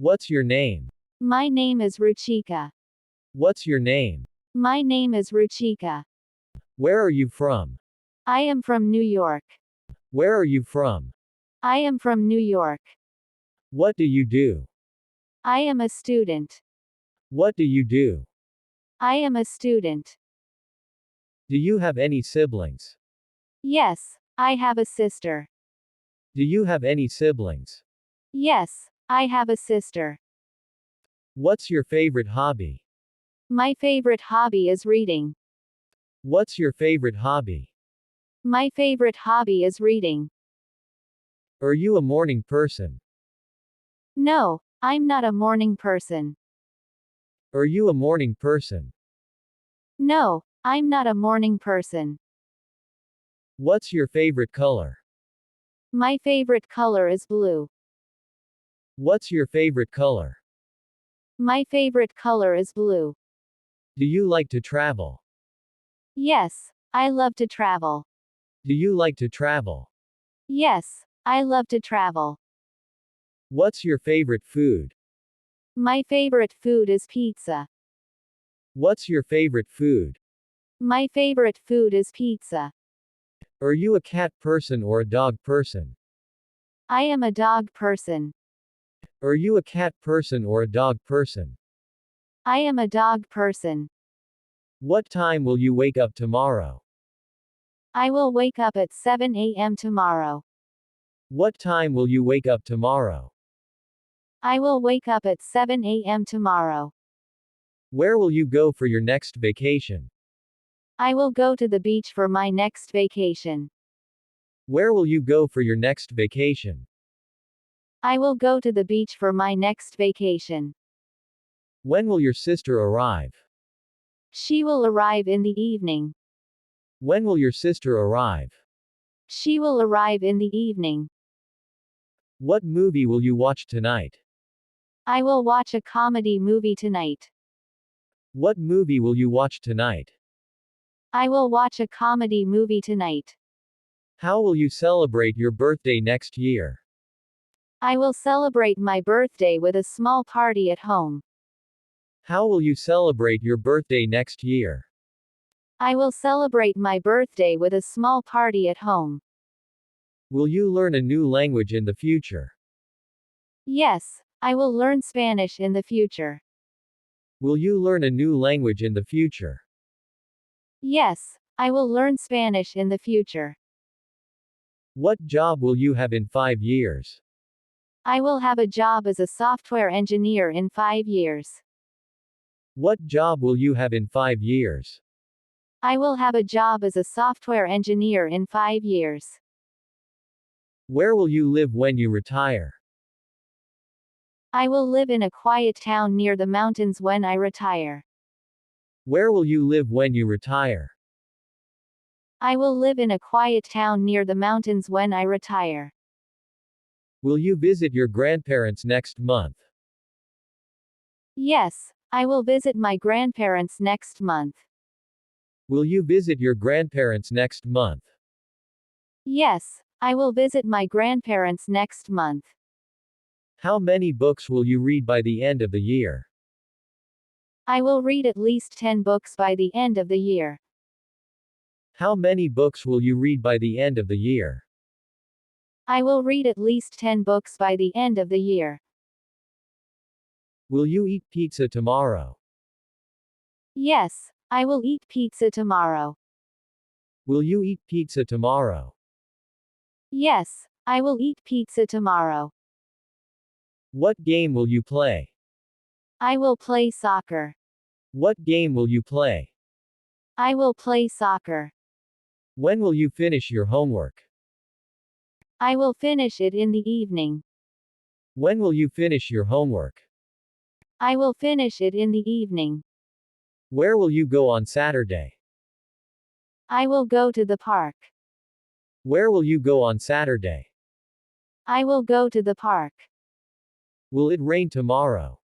What's your name? My name is Ruchika. What's your name? My name is Ruchika. Where are you from? I am from New York. Where are you from? I am from New York. What do you do? I am a student. What do you do? I am a student. Do you have any siblings? Yes, I have a sister. Do you have any siblings? Yes, I have a sister. What's your favorite hobby? My favorite hobby is reading. What's your favorite hobby? My favorite hobby is reading. Are you a morning person? No, I'm not a morning person. Are you a morning person? No, I'm not a morning person. What's your favorite color? My favorite color is blue. What's your favorite color? My favorite color is blue. Do you like to travel? Yes, I love to travel. Do you like to travel? Yes, I love to travel. What's your favorite food? My favorite food is pizza. What's your favorite food? My favorite food is pizza. Are you a cat person or a dog person? I am a dog person. Are you a cat person or a dog person? I am a dog person. What time will you wake up tomorrow? I will wake up at 7 a.m. tomorrow. What time will you wake up tomorrow? I will wake up at 7 a.m. tomorrow. Where will you go for your next vacation? I will go to the beach for my next vacation. Where will you go for your next vacation? I will go to the beach for my next vacation. When will your sister arrive? She will arrive in the evening. When will your sister arrive? She will arrive in the evening. What movie will you watch tonight? I will watch a comedy movie tonight. What movie will you watch tonight? I will watch a comedy movie tonight. How will you celebrate your birthday next year? I will celebrate my birthday with a small party at home. How will you celebrate your birthday next year? I will celebrate my birthday with a small party at home. Will you learn a new language in the future? Yes, I will learn Spanish in the future. Will you learn a new language in the future? Yes, I will learn Spanish in the future. What job will you have in 5 years? I will have a job as a software engineer in 5 years. What job will you have in 5 years? I will have a job as a software engineer in 5 years. Where will you live when you retire? I will live in a quiet town near the mountains when I retire. Where will you live when you retire? I will live in a quiet town near the mountains when I retire. Will you visit your grandparents next month? Yes, I will visit my grandparents next month. Will you visit your grandparents next month? Yes, I will visit my grandparents next month. How many books will you read by the end of the year? I will read at least 10 books by the end of the year. How many books will you read by the end of the year? I will read at least 10 books by the end of the year. Will you eat pizza tomorrow? Yes, I will eat pizza tomorrow. Will you eat pizza tomorrow? Yes, I will eat pizza tomorrow. What game will you play? I will play soccer. What game will you play? I will play soccer. When will you finish your homework? I will finish it in the evening. When will you finish your homework? I will finish it in the evening. Where will you go on Saturday? I will go to the park. Where will you go on Saturday? I will go to the park. Will it rain tomorrow?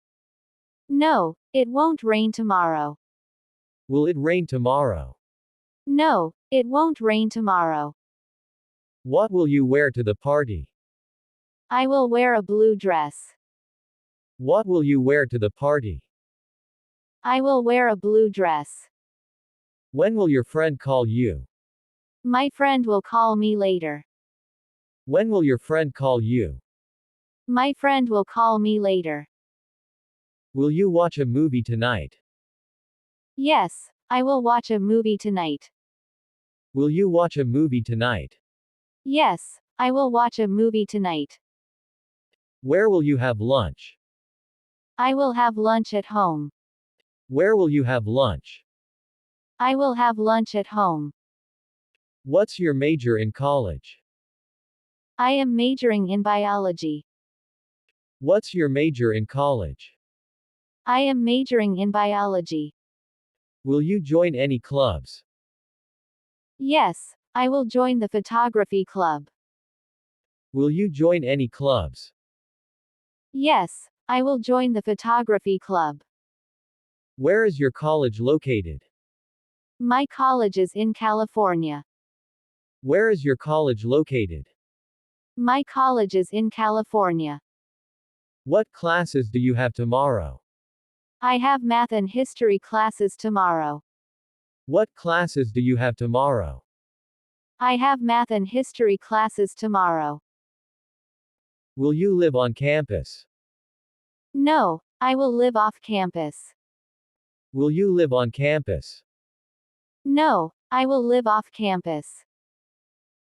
No, it won't rain tomorrow. Will it rain tomorrow? No, it won't rain tomorrow. What will you wear to the party? I will wear a blue dress. What will you wear to the party? I will wear a blue dress. When will your friend call you? My friend will call me later. When will your friend call you? My friend will call me later. Will you watch a movie tonight? Yes, I will watch a movie tonight. Will you watch a movie tonight? Yes, I will watch a movie tonight. Where will you have lunch? I will have lunch at home. Where will you have lunch? I will have lunch at home. What's your major in college? I am majoring in biology. What's your major in college? I am majoring in biology. Will you join any clubs? Yes, I will join the photography club. Will you join any clubs? Yes, I will join the photography club. Where is your college located? My college is in California. Where is your college located? My college is in California. What classes do you have tomorrow? I have math and history classes tomorrow. What classes do you have tomorrow? I have math and history classes tomorrow. Will you live on campus? No, I will live off campus. Will you live on campus? No, I will live off campus.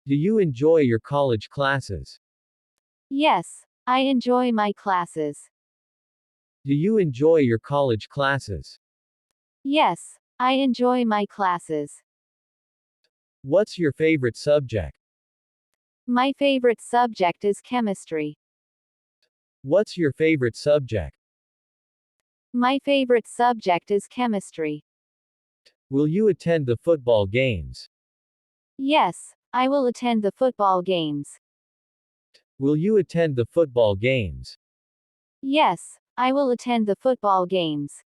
Do you enjoy your college classes? Yes, I enjoy my classes. Do you enjoy your college classes? Yes, I enjoy my classes. What's your favorite subject? My favorite subject is chemistry. What's your favorite subject? My favorite subject is chemistry. Will you attend the football games? Yes, I will attend the football games. Will you attend the football games? Yes, I will attend the football games.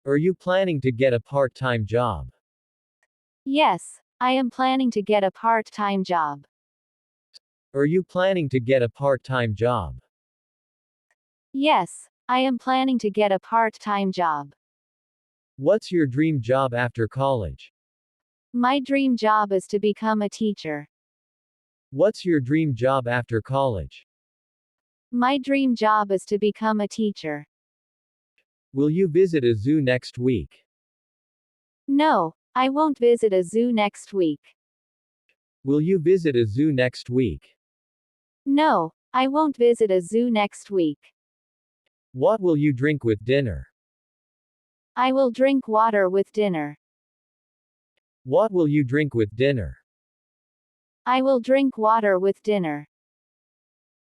Are you planning to get a part-time job? Yes, I am planning to get a part-time job. Are you planning to get a part-time job? Yes, I am planning to get a part-time job. What's your dream job after college? My dream job is to become a teacher. What's your dream job after college? My dream job is to become a teacher. Will you visit a zoo next week? No, I won't visit a zoo next week. Will you visit a zoo next week? No, I won't visit a zoo next week. What will you drink with dinner? I will drink water with dinner. What will you drink with dinner? I will drink water with dinner.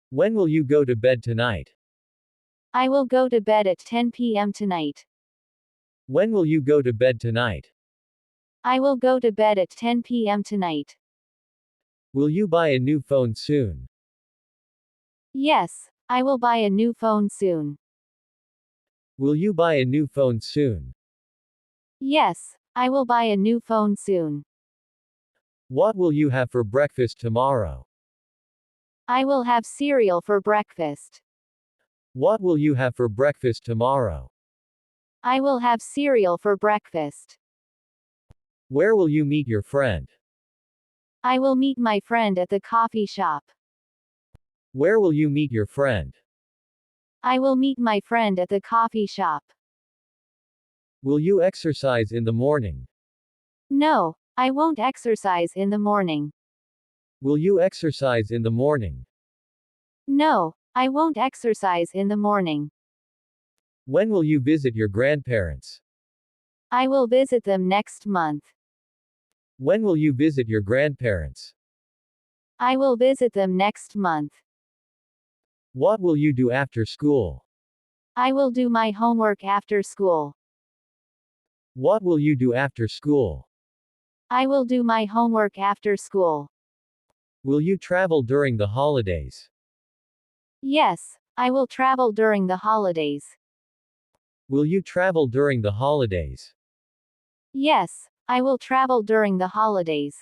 When will you go to bed tonight? I will go to bed at 10 p.m. tonight. When will you go to bed tonight? I will go to bed at 10 p.m. tonight. Will you buy a new phone soon? Yes, I will buy a new phone soon. Will you buy a new phone soon? Yes, I will buy a new phone soon. What will you have for breakfast tomorrow? I will have cereal for breakfast. What will you have for breakfast tomorrow? I will have cereal for breakfast. Where will you meet your friend? I will meet my friend at the coffee shop. Where will you meet your friend? I will meet my friend at the coffee shop. Will you exercise in the morning? No, I won't exercise in the morning. Will you exercise in the morning? No, I won't exercise in the morning. When will you visit your grandparents? I will visit them next month. When will you visit your grandparents? I will visit them next month. What will you do after school? I will do my homework after school. What will you do after school? I will do my homework after school. Will you travel during the holidays? Yes, I will travel during the holidays. Will you travel during the holidays? Yes, I will travel during the holidays.